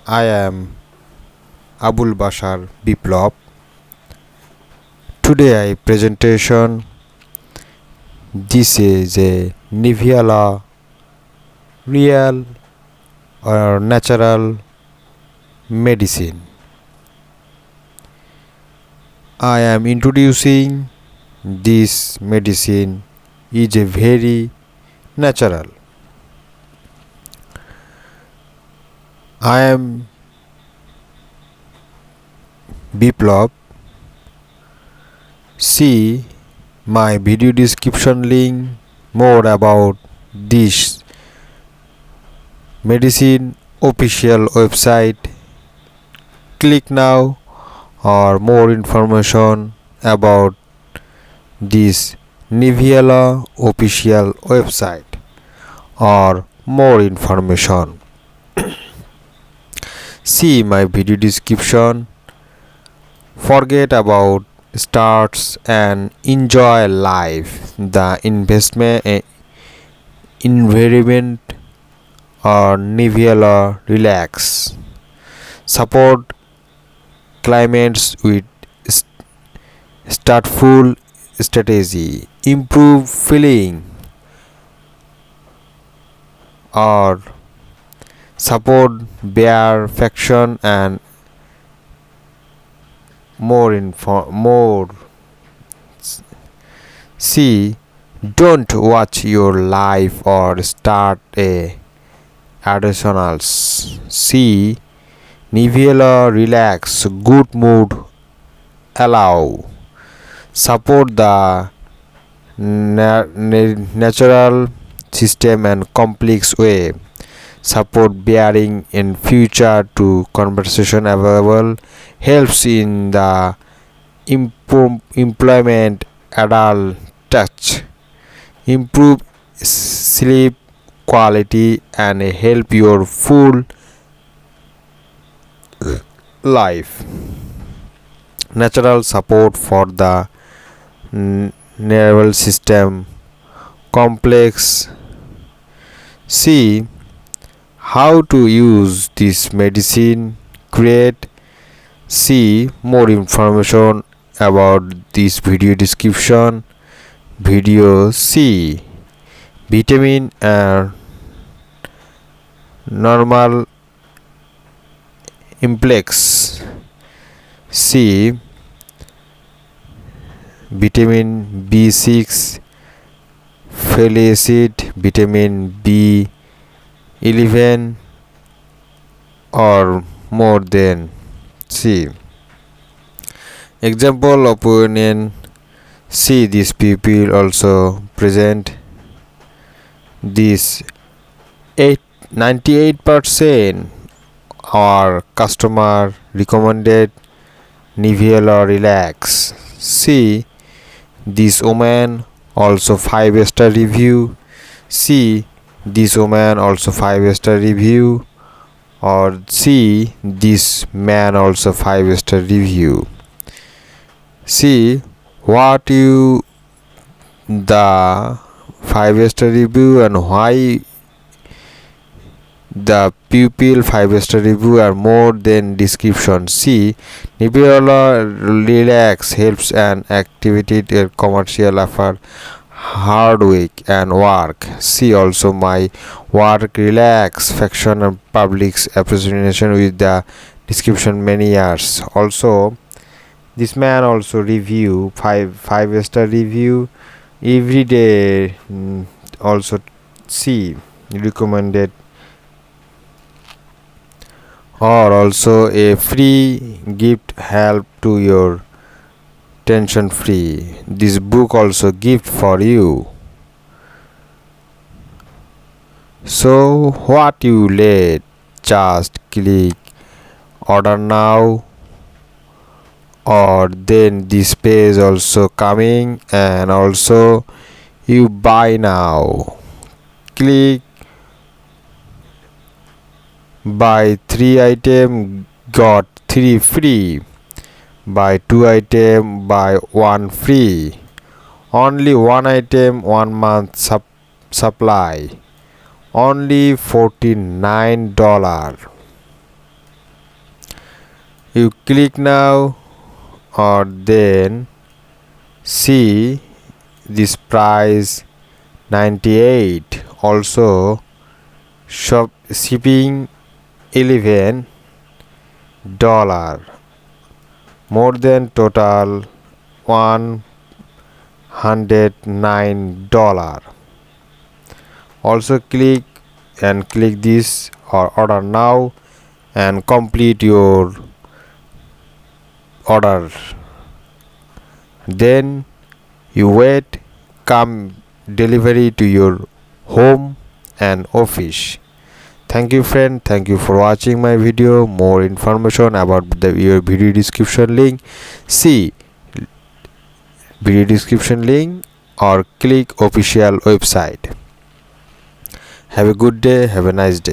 I am Abul Bashar Biplop. Today I presentation this is a NuviaLab real or natural medicine. I am introducing this medicine is a very natural. I am Biplop. See my video description link more about this medicine official website. Click now or more information about this NuviaLab official website or more information. See my video description. Forget about starts and enjoy life. The investment environment or NuviaLab Relax support climates with startful strategy, improve feeling or support bear faction and more. See, don't watch your life or start a additionals. See, NuviaLab Relax good mood allow support the natural system and complex way support bearing in future to conversation available helps in the employment adult touch improve sleep quality and help your full life natural support for the nervous system complex. See how to use this medicine create. See more information about this video description video. See vitamin and normal implex. See vitamin B6 folate vitamin B11 or more than. See example opinion. See these people also present this 98% our customer recommended NuviaLab Relax. See this woman also 5-star review. See this woman also 5-star review or see this man also 5-star review. See what you the 5-star review and why the pupil 5-star review are more than description. See NuviaLab Relax helps an activity commercial effort hard work and work. See also my work relax faction and public's appreciation with the description many years. Also this man also review 5-star review every day. Also see recommended or also a free gift help to your tension free. This book also gift for you. So what you late? Just click order now or then this page also coming and also you buy now. Click buy 3 item got 3 free. Buy 2 item buy 1 free. Only 1 item 1 month supply. Only $49. You click now or then see this price 98, also shipping $11, more than total $109. Also click this or order now and complete your order. Then you wait, come delivery to your home and office. Thank you friend, thank you for watching my video. More information about your video description link, see video description link or click official website. Have a good day, have a nice day.